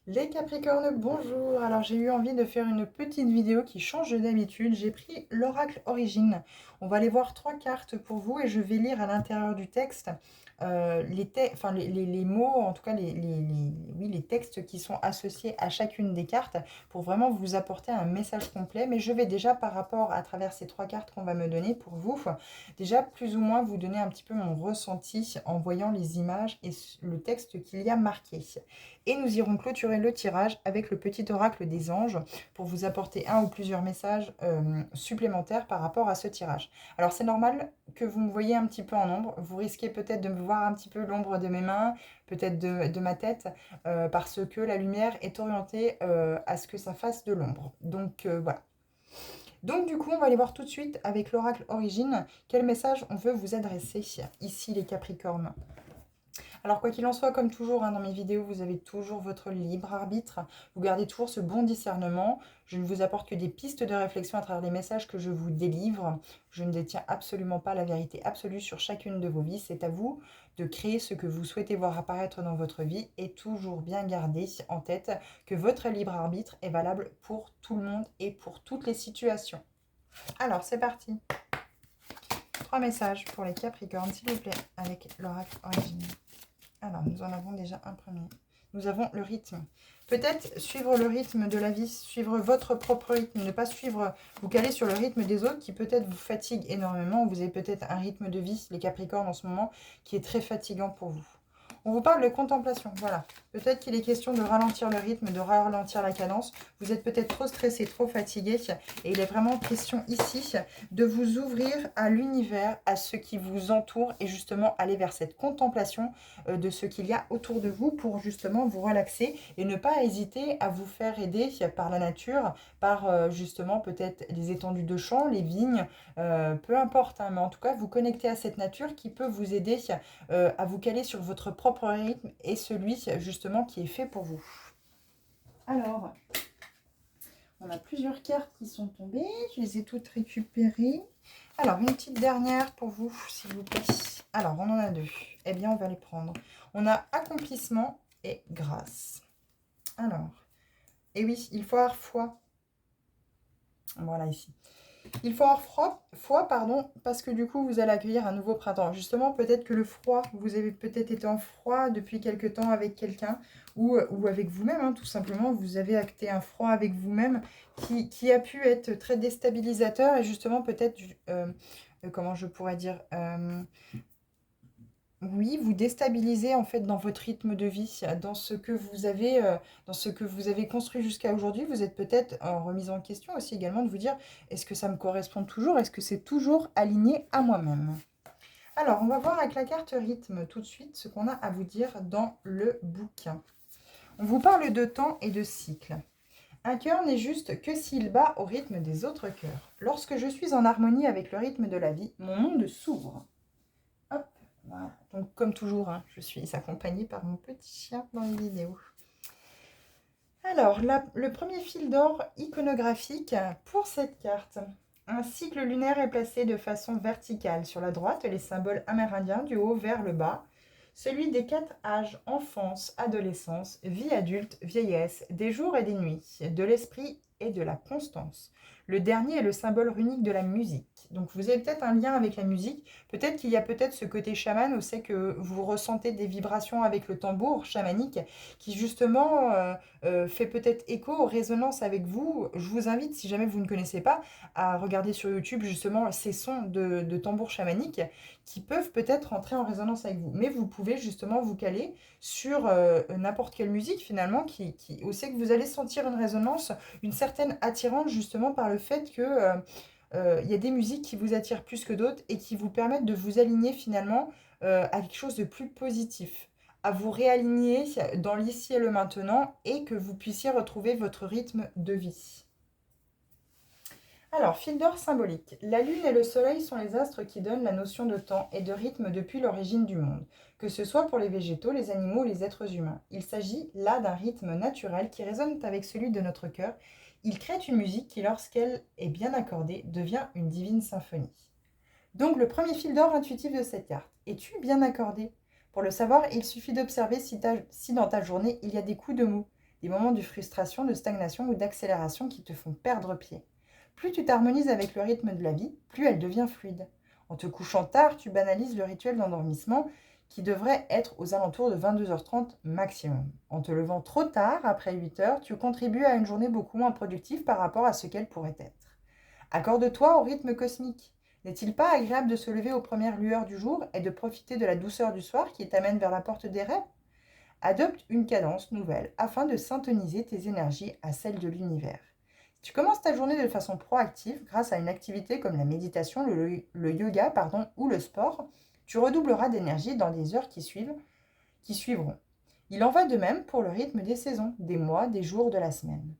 Les Capricornes, bonjour. Alors j'ai eu envie de faire une petite vidéo qui change d'habitude. J'ai pris l'oracle Origine. On va aller voir trois cartes pour vous et je vais lire à l'intérieur du texte enfin, les mots, en tout cas oui, les textes qui sont associés à chacune des cartes pour vraiment vous apporter un message complet. Mais je vais déjà par rapport à travers ces trois cartes qu'on va me donner pour vous, déjà plus ou moins vous donner un petit peu mon ressenti en voyant les images et le texte qu'il y a marqué. Et nous irons clôturer le tirage avec le petit oracle des anges pour vous apporter un ou plusieurs messages supplémentaires par rapport à ce tirage. Alors c'est normal que vous me voyez un petit peu en ombre. Vous risquez peut-être de me voir un petit peu l'ombre de mes mains, peut-être de ma tête, parce que la lumière est orientée à ce que ça fasse de l'ombre. Donc voilà. Donc du coup, on va aller voir tout de suite avec l'oracle Origine quel message on veut vous adresser ici les Capricornes. Alors quoi qu'il en soit, comme toujours dans mes vidéos, vous avez toujours votre libre arbitre. Vous gardez toujours ce bon discernement. Je ne vous apporte que des pistes de réflexion à travers les messages que je vous délivre. Je ne détiens absolument pas la vérité absolue sur chacune de vos vies. C'est à vous de créer ce que vous souhaitez voir apparaître dans votre vie et toujours bien garder en tête que votre libre arbitre est valable pour tout le monde et pour toutes les situations. Alors c'est parti. Trois messages pour les Capricornes, s'il vous plaît, avec l'oracle Origine. Alors, nous en avons déjà un premier. Nous avons le rythme. Peut-être suivre le rythme de la vie, suivre votre propre rythme, ne pas suivre, vous caler sur le rythme des autres qui peut-être vous fatigue énormément. Vous avez peut-être un rythme de vie, les Capricornes en ce moment, qui est très fatigant pour vous. On vous parle de contemplation, voilà. Peut-être qu'il est question de ralentir le rythme, de ralentir la cadence. Vous êtes peut-être trop stressé, trop fatigué. Et il est vraiment question ici de vous ouvrir à l'univers, à ce qui vous entoure et justement aller vers cette contemplation de ce qu'il y a autour de vous pour justement vous relaxer et ne pas hésiter à vous faire aider par la nature, par justement peut-être les étendues de champs, les vignes, peu importe, hein, mais en tout cas vous connecter à cette nature qui peut vous aider à vous caler sur votre propre rythme et celui justement qui est fait pour vous. Alors, on a plusieurs cartes qui sont tombées, je les ai toutes récupérées. Alors, une petite dernière pour vous, s'il vous plaît. Alors, on en a deux. Eh bien, on va les prendre. On a accomplissement et grâce. Alors, et oui, il faut avoir foi. Voilà, ici. Il faut avoir foi, pardon, parce que du coup, vous allez accueillir un nouveau printemps. Justement, peut-être que le froid, vous avez peut-être été en froid depuis quelque temps avec quelqu'un ou avec vous-même, hein, tout simplement. Vous avez acté un froid avec vous-même qui a pu être très déstabilisateur et justement, peut-être, comment je pourrais dire, oui, vous déstabilisez en fait dans votre rythme de vie, dans ce que vous avez construit jusqu'à aujourd'hui. Vous êtes peut-être en remise en question aussi également de vous dire, est-ce que ça me correspond toujours? Est-ce que c'est toujours aligné à moi-même? Alors, on va voir avec la carte rythme tout de suite ce qu'on a à vous dire dans le bouquin. On vous parle de temps et de cycle. Un cœur n'est juste que s'il bat au rythme des autres cœurs. Lorsque je suis en harmonie avec le rythme de la vie, mon monde s'ouvre. Hop, voilà. Donc, comme toujours, hein, je suis accompagnée par mon petit chien dans les vidéos. Alors, le premier fil d'or iconographique pour cette carte. Un cycle lunaire est placé de façon verticale. Sur la droite, les symboles amérindiens du haut vers le bas. Celui des quatre âges, enfance, adolescence, vie adulte, vieillesse, des jours et des nuits, de l'esprit et de la constance. Le dernier est le symbole runique de la musique. Donc vous avez peut-être un lien avec la musique. Peut-être qu'il y a peut-être ce côté chaman où c'est que vous ressentez des vibrations avec le tambour chamanique qui justement fait peut-être écho aux résonances avec vous. Je vous invite, si jamais vous ne connaissez pas, à regarder sur YouTube justement ces sons de tambour chamanique qui peuvent peut-être entrer en résonance avec vous. Mais vous pouvez justement vous caler sur n'importe quelle musique finalement où c'est que vous allez sentir une résonance, une certaine attirance justement par le fait que il y a des musiques qui vous attirent plus que d'autres et qui vous permettent de vous aligner finalement à quelque chose de plus positif, à vous réaligner dans l'ici et le maintenant et que vous puissiez retrouver votre rythme de vie. Alors, fil d'or symbolique. La lune et le soleil sont les astres qui donnent la notion de temps et de rythme depuis l'origine du monde, que ce soit pour les végétaux, les animaux ou les êtres humains. Il s'agit là d'un rythme naturel qui résonne avec celui de notre cœur. Il crée une musique qui, lorsqu'elle est bien accordée, devient une divine symphonie. Donc, le premier fil d'or intuitif de cette carte. Es-tu bien accordé? Pour le savoir, il suffit d'observer si dans ta journée, il y a des coups de mou, des moments de frustration, de stagnation ou d'accélération qui te font perdre pied. Plus tu t'harmonises avec le rythme de la vie, plus elle devient fluide. En te couchant tard, tu banalises le rituel d'endormissement qui devrait être aux alentours de 22h30 maximum. En te levant trop tard, après 8h, tu contribues à une journée beaucoup moins productive par rapport à ce qu'elle pourrait être. Accorde-toi au rythme cosmique. N'est-il pas agréable de se lever aux premières lueurs du jour et de profiter de la douceur du soir qui t'amène vers la porte des rêves? Adopte une cadence nouvelle afin de syntoniser tes énergies à celles de l'univers. Tu commences ta journée de façon proactive grâce à une activité comme la méditation, le yoga ou le sport. Tu redoubleras d'énergie dans les heures qui suivront. Il en va de même pour le rythme des saisons, des mois, des jours de la semaine.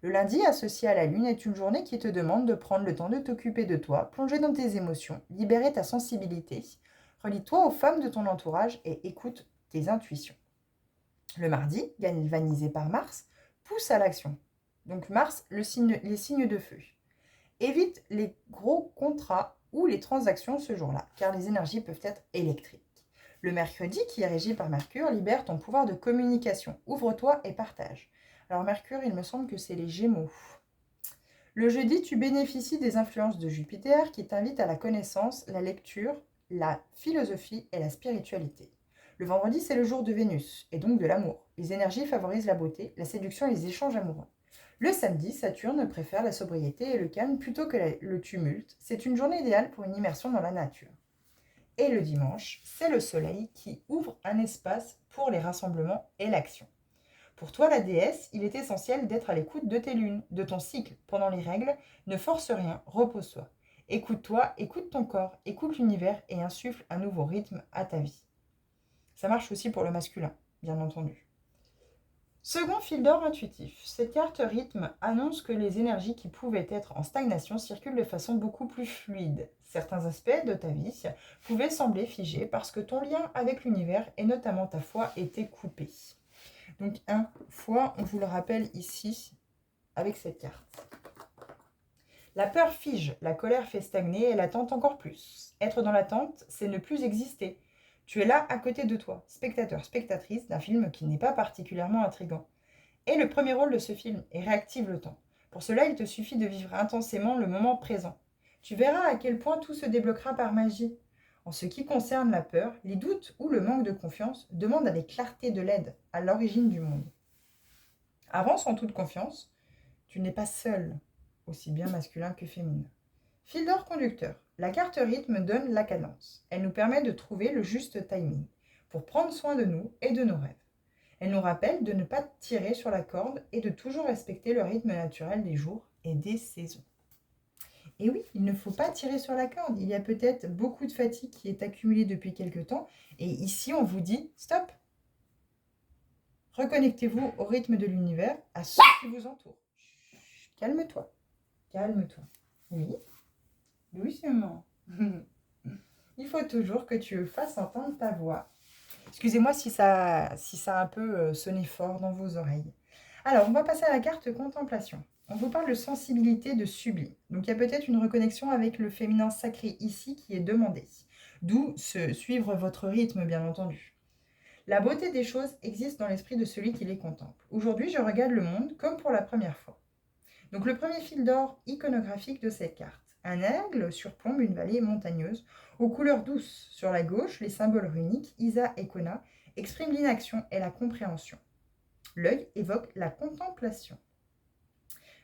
Le lundi associé à la lune est une journée qui te demande de prendre le temps de t'occuper de toi, plonger dans tes émotions, libérer ta sensibilité. Relie-toi aux femmes de ton entourage et écoute tes intuitions. Le mardi, galvanisé par Mars, pousse à l'action. Donc Mars, les signes de feu. Évite les gros contrats ou les transactions ce jour-là, car les énergies peuvent être électriques. Le mercredi, qui est régi par Mercure, libère ton pouvoir de communication. Ouvre-toi et partage. Alors Mercure, il me semble que c'est les Gémeaux. Le jeudi, tu bénéficies des influences de Jupiter qui t'invitent à la connaissance, la lecture, la philosophie et la spiritualité. Le vendredi, c'est le jour de Vénus, et donc de l'amour. Les énergies favorisent la beauté, la séduction et les échanges amoureux. Le samedi, Saturne préfère la sobriété et le calme plutôt que le tumulte. C'est une journée idéale pour une immersion dans la nature. Et le dimanche, c'est le soleil qui ouvre un espace pour les rassemblements et l'action. Pour toi, la déesse, il est essentiel d'être à l'écoute de tes lunes, de ton cycle. Pendant les règles, ne force rien, repose-toi. Écoute-toi, écoute ton corps, écoute l'univers et insuffle un nouveau rythme à ta vie. Ça marche aussi pour le masculin, bien entendu. Second fil d'or intuitif. Cette carte rythme annonce que les énergies qui pouvaient être en stagnation circulent de façon beaucoup plus fluide. Certains aspects de ta vie pouvaient sembler figés parce que ton lien avec l'univers et notamment ta foi était coupé. Donc foi, on vous le rappelle ici avec cette carte. La peur fige, la colère fait stagner et l'attente encore plus. Être dans l'attente, c'est ne plus exister. Tu es là à côté de toi, spectateur, spectatrice d'un film qui n'est pas particulièrement intrigant. Et le premier rôle de ce film est réactive le temps. Pour cela, il te suffit de vivre intensément le moment présent. Tu verras à quel point tout se débloquera par magie. En ce qui concerne la peur, les doutes ou le manque de confiance, demande avec clarté de l'aide à l'origine du monde. Avance en toute confiance, tu n'es pas seul, aussi bien masculin que féminin. Fil d'or conducteur. La carte rythme donne la cadence. Elle nous permet de trouver le juste timing pour prendre soin de nous et de nos rêves. Elle nous rappelle de ne pas tirer sur la corde et de toujours respecter le rythme naturel des jours et des saisons. Et oui, il ne faut pas tirer sur la corde. Il y a peut-être beaucoup de fatigue qui est accumulée depuis quelque temps. Et ici, on vous dit stop. Reconnectez-vous au rythme de l'univers, à ceux qui vous entourent. Calme-toi. Calme-toi. Oui. Doucement. Il faut toujours que tu fasses entendre ta voix. Excusez-moi si ça a un peu sonné fort dans vos oreilles. Alors, on va passer à la carte contemplation. On vous parle de sensibilité, de sublime. Donc, il y a peut-être une reconnexion avec le féminin sacré ici qui est demandé. D'où suivre votre rythme, bien entendu. La beauté des choses existe dans l'esprit de celui qui les contemple. Aujourd'hui, je regarde le monde comme pour la première fois. Donc, le premier fil d'or iconographique de cette carte. Un aigle surplombe une vallée montagneuse aux couleurs douces. Sur la gauche, les symboles runiques Isa et Kona expriment l'inaction et la compréhension. L'œil évoque la contemplation.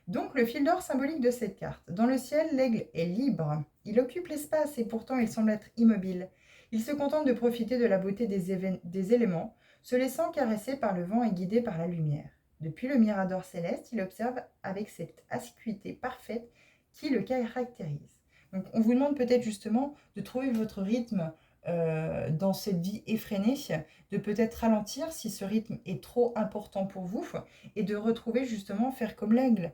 Donc le fil d'or symbolique de cette carte. Dans le ciel, l'aigle est libre. Il occupe l'espace et pourtant il semble être immobile. Il se contente de profiter de la beauté des éléments, se laissant caresser par le vent et guidé par la lumière. Depuis le mirador céleste, il observe avec cette assiduité parfaite qui le caractérise. Donc on vous demande peut-être justement de trouver votre rythme dans cette vie effrénée, de peut-être ralentir si ce rythme est trop important pour vous et de retrouver justement, faire comme l'aigle,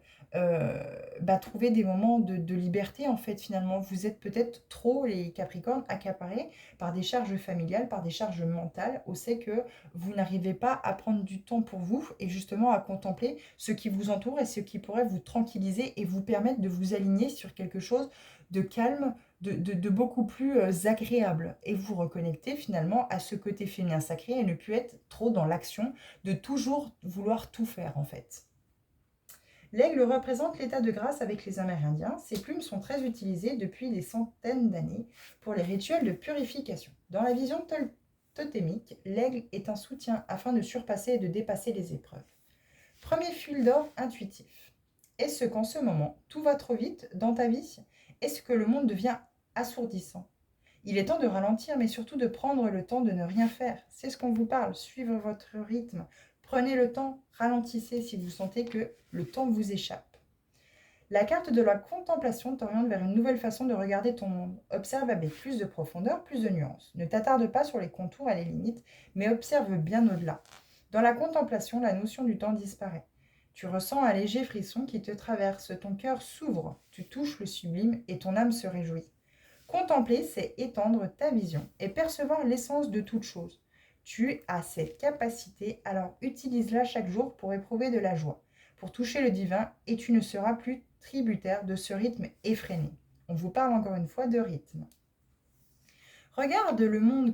trouver des moments de liberté en fait finalement. Vous êtes peut-être trop, les Capricornes, accaparés par des charges familiales, par des charges mentales, au fait que vous n'arrivez pas à prendre du temps pour vous et justement à contempler ce qui vous entoure et ce qui pourrait vous tranquilliser et vous permettre de vous aligner sur quelque chose de calme, de beaucoup plus agréable. Et vous reconnectez finalement à ce côté féminin sacré et ne plus être trop dans l'action, de toujours vouloir tout faire en fait. L'aigle représente l'état de grâce avec les Amérindiens. Ses plumes sont très utilisées depuis des centaines d'années pour les rituels de purification. Dans la vision totémique, l'aigle est un soutien afin de surpasser et de dépasser les épreuves. Premier fil d'or intuitif. Est-ce qu'en ce moment, tout va trop vite dans ta vie? Est-ce que le monde devient assourdissant? Il est temps de ralentir, mais surtout de prendre le temps de ne rien faire. C'est ce qu'on vous parle. Suivre votre rythme. Prenez le temps, ralentissez si vous sentez que le temps vous échappe. La carte de la contemplation t'oriente vers une nouvelle façon de regarder ton monde. Observe avec plus de profondeur, plus de nuances. Ne t'attarde pas sur les contours et les limites, mais observe bien au-delà. Dans la contemplation, la notion du temps disparaît. Tu ressens un léger frisson qui te traverse, ton cœur s'ouvre, tu touches le sublime et ton âme se réjouit. Contempler, c'est étendre ta vision et percevoir l'essence de toute chose. Tu as cette capacité, alors utilise-la chaque jour pour éprouver de la joie, pour toucher le divin, et tu ne seras plus tributaire de ce rythme effréné. On vous parle encore une fois de rythme. Regarde le monde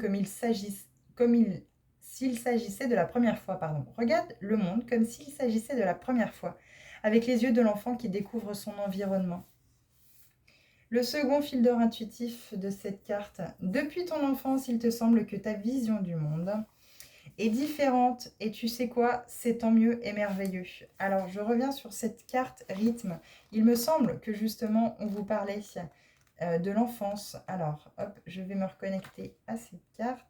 s'il s'agissait de la première fois, Regarde le monde comme s'il s'agissait de la première fois, avec les yeux de l'enfant qui découvre son environnement. Le second fil d'or intuitif de cette carte. Depuis ton enfance, il te semble que ta vision du monde est différente. Et tu sais quoi? C'est tant mieux et merveilleux. Alors, je reviens sur cette carte rythme. Il me semble que justement, on vous parlait de l'enfance. Alors, hop, je vais me reconnecter à cette carte.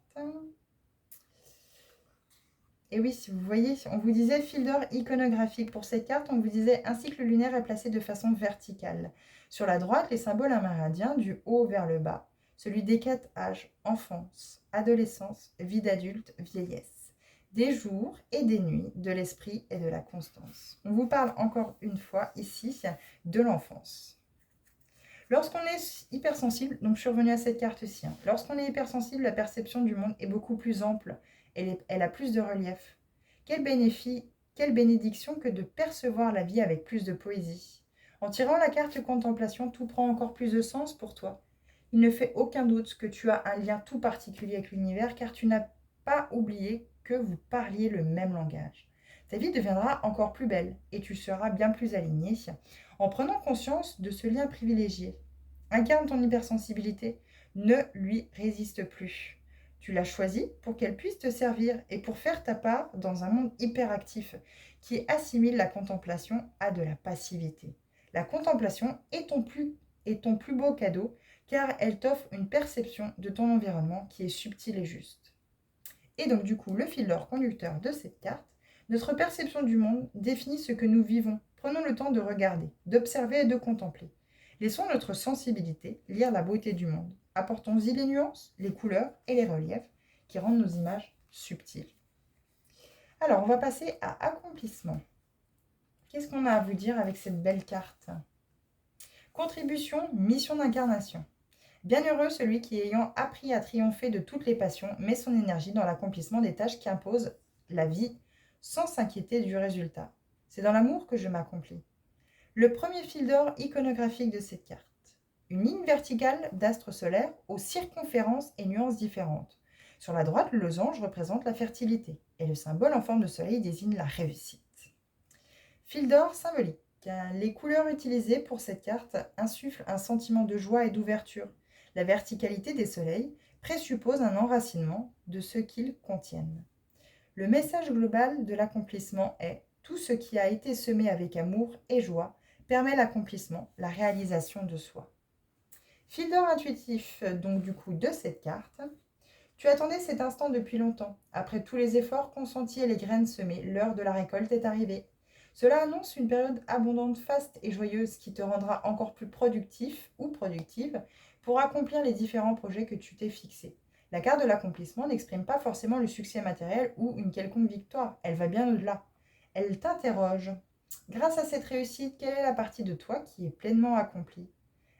Et oui, si vous voyez, on vous disait fil d'or iconographique. Pour cette carte, on vous disait un cycle lunaire est placé de façon verticale. Sur la droite, les symboles amérindiens du haut vers le bas. Celui des 4 âges, enfance, adolescence, vie d'adulte, vieillesse. Des jours et des nuits, de l'esprit et de la constance. On vous parle encore une fois ici de l'enfance. Lorsqu'on est hypersensible, donc je suis revenue à cette carte-ci, lorsqu'on est hypersensible, la perception du monde est beaucoup plus ample, elle a plus de relief. Quel bénédiction que de percevoir la vie avec plus de poésie. En tirant la carte contemplation, tout prend encore plus de sens pour toi. Il ne fait aucun doute que tu as un lien tout particulier avec l'univers, car tu n'as pas oublié que vous parliez le même langage. Ta vie deviendra encore plus belle et tu seras bien plus aligné en prenant conscience de ce lien privilégié. Incarne ton hypersensibilité, ne lui résiste plus. Tu l'as choisie pour qu'elle puisse te servir et pour faire ta part dans un monde hyperactif qui assimile la contemplation à de la passivité. La contemplation est ton plus beau cadeau car elle t'offre une perception de ton environnement qui est subtile et juste. Et donc du coup, le fil d'or conducteur de cette carte, notre perception du monde définit ce que nous vivons. Prenons le temps de regarder, d'observer et de contempler. Laissons notre sensibilité lire la beauté du monde. Apportons-y les nuances, les couleurs et les reliefs qui rendent nos images subtiles. Alors, on va passer à accomplissement. Qu'est-ce qu'on a à vous dire avec cette belle carte? Contribution, mission d'incarnation. Bienheureux celui qui, ayant appris à triompher de toutes les passions, met son énergie dans l'accomplissement des tâches qui imposent la vie sans s'inquiéter du résultat. C'est dans l'amour que je m'accomplis. Le premier fil d'or iconographique de cette carte. Une ligne verticale d'astres solaires aux circonférences et nuances différentes. Sur la droite, le losange représente la fertilité et le symbole en forme de soleil désigne la réussite. Fil d'or symbolique. Les couleurs utilisées pour cette carte insufflent un sentiment de joie et d'ouverture. La verticalité des soleils présuppose un enracinement de ce qu'ils contiennent. Le message global de l'accomplissement est « Tout ce qui a été semé avec amour et joie permet l'accomplissement, la réalisation de soi ». Fil d'or intuitif donc du coup de cette carte. Tu attendais cet instant depuis longtemps. Après tous les efforts consentis et les graines semées, l'heure de la récolte est arrivée. Cela annonce une période abondante, faste et joyeuse qui te rendra encore plus productif ou productive pour accomplir les différents projets que tu t'es fixés. La carte de l'accomplissement n'exprime pas forcément le succès matériel ou une quelconque victoire. Elle va bien au-delà. Elle t'interroge. Grâce à cette réussite, quelle est la partie de toi qui est pleinement accomplie?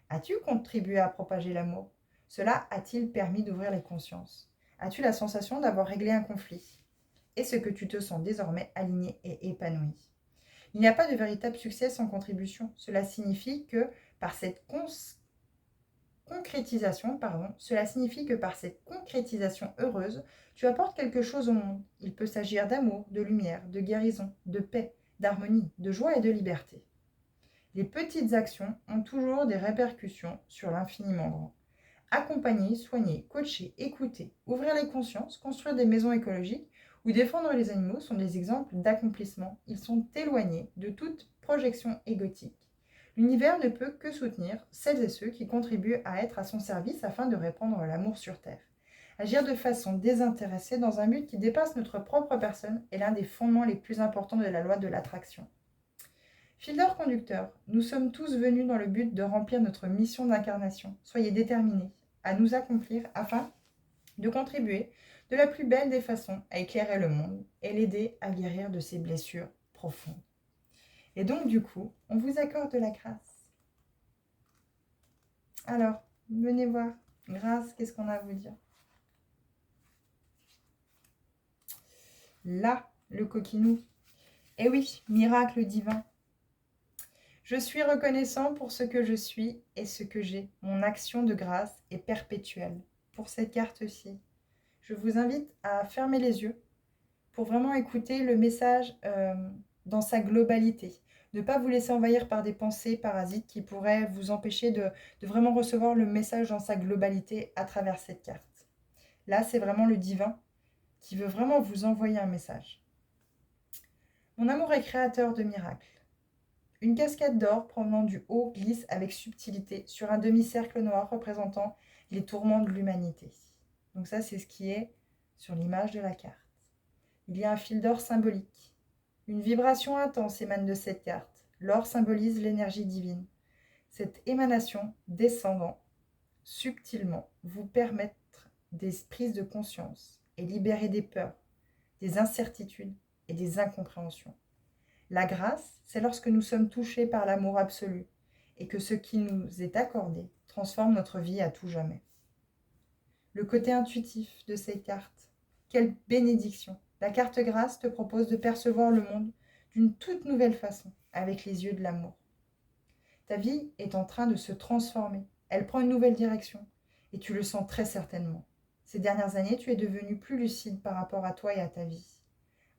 As-tu contribué à propager l'amour? Cela a-t-il permis d'ouvrir les consciences? As-tu la sensation d'avoir réglé un conflit? Est-ce que tu te sens désormais aligné et épanoui? Il n'y a pas de véritable succès sans contribution. Cela signifie que par cette concrétisation, cela signifie que par cette concrétisation heureuse, tu apportes quelque chose au monde. Il peut s'agir d'amour, de lumière, de guérison, de paix, d'harmonie, de joie et de liberté. Les petites actions ont toujours des répercussions sur l'infiniment grand. Accompagner, soigner, coacher, écouter, ouvrir les consciences, construire des maisons écologiques ou défendre les animaux sont des exemples d'accomplissement. Ils sont éloignés de toute projection égotique. L'univers ne peut que soutenir celles et ceux qui contribuent à être à son service afin de répandre l'amour sur Terre. Agir de façon désintéressée dans un but qui dépasse notre propre personne est l'un des fondements les plus importants de la loi de l'attraction. Fil d'or conducteur, nous sommes tous venus dans le but de remplir notre mission d'incarnation. Soyez déterminés à nous accomplir afin de contribuer de la plus belle des façons à éclairer le monde et l'aider à guérir de ses blessures profondes. Et donc du coup, on vous accorde la grâce. Alors, venez voir. Grâce, qu'est-ce qu'on a à vous dire? Là, le coquinou. Eh oui, miracle divin. Je suis reconnaissant pour ce que je suis et ce que j'ai. Mon action de grâce est perpétuelle. Pour cette carte-ci, je vous invite à fermer les yeux pour vraiment écouter le message dans sa globalité. Ne pas vous laisser envahir par des pensées parasites qui pourraient vous empêcher de vraiment recevoir le message dans sa globalité à travers cette carte. Là, c'est vraiment le divin qui veut vraiment vous envoyer un message. Mon amour est créateur de miracles. Une cascade d'or provenant du haut glisse avec subtilité sur un demi-cercle noir représentant les tourments de l'humanité. Donc ça, c'est ce qui est sur l'image de la carte. Il y a un fil d'or symbolique. Une vibration intense émane de cette carte. L'or symbolise l'énergie divine. Cette émanation descendant subtilement vous permettre des prises de conscience et libérer des peurs, des incertitudes et des incompréhensions. La grâce, c'est lorsque nous sommes touchés par l'amour absolu et que ce qui nous est accordé transforme notre vie à tout jamais. Le côté intuitif de ces cartes, quelle bénédiction! La carte grâce te propose de percevoir le monde d'une toute nouvelle façon, avec les yeux de l'amour. Ta vie est en train de se transformer, elle prend une nouvelle direction et tu le sens très certainement. Ces dernières années, tu es devenu plus lucide par rapport à toi et à ta vie.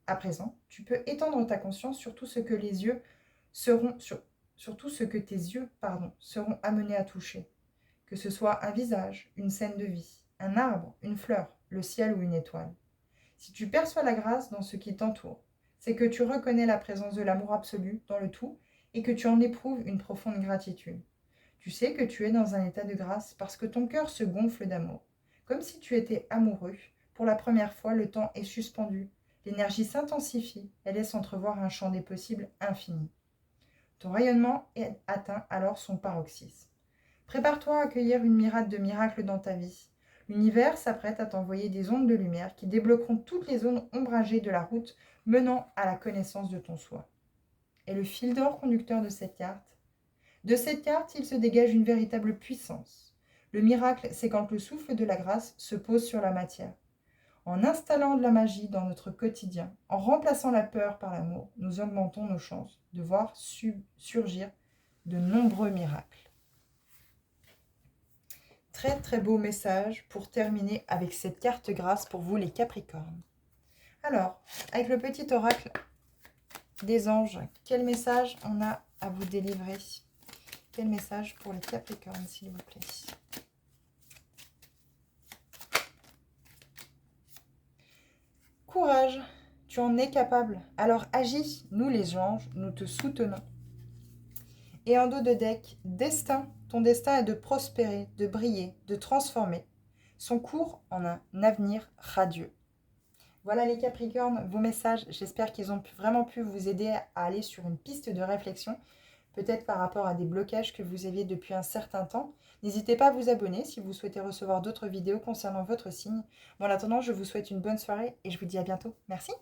À présent, tu peux étendre ta conscience sur tout ce que les yeux seront sur tout ce que tes yeux, seront amenés à toucher, que ce soit un visage, une scène de vie, un arbre, une fleur, le ciel ou une étoile. Si tu perçois la grâce dans ce qui t'entoure, c'est que tu reconnais la présence de l'amour absolu dans le tout et que tu en éprouves une profonde gratitude. Tu sais que tu es dans un état de grâce parce que ton cœur se gonfle d'amour. Comme si tu étais amoureux. Pour la première fois, le temps est suspendu. L'énergie s'intensifie et laisse entrevoir un champ des possibles infini. Ton rayonnement atteint alors son paroxysme. Prépare-toi à accueillir une myriade de miracles dans ta vie. L'univers s'apprête à t'envoyer des ondes de lumière qui débloqueront toutes les zones ombragées de la route menant à la connaissance de ton soi. Et le fil d'or conducteur de cette carte? De cette carte, il se dégage une véritable puissance. Le miracle, c'est quand le souffle de la grâce se pose sur la matière. En installant de la magie dans notre quotidien, en remplaçant la peur par l'amour, nous augmentons nos chances de voir surgir de nombreux miracles. Très très beau message pour terminer avec cette carte grâce pour vous les Capricornes. Alors, avec le petit oracle des anges, quel message on a à vous délivrer? Quel message pour les Capricornes, s'il vous plaît? Courage, tu en es capable. Alors agis, nous les anges, nous te soutenons. Et en dos de deck, destin. Ton destin est de prospérer, de briller, de transformer son cours en un avenir radieux. Voilà les Capricornes, vos messages. J'espère qu'ils ont vraiment pu vous aider à aller sur une piste de réflexion, peut-être par rapport à des blocages que vous aviez depuis un certain temps. N'hésitez pas à vous abonner si vous souhaitez recevoir d'autres vidéos concernant votre signe. Bon, en attendant, je vous souhaite une bonne soirée et je vous dis à bientôt. Merci.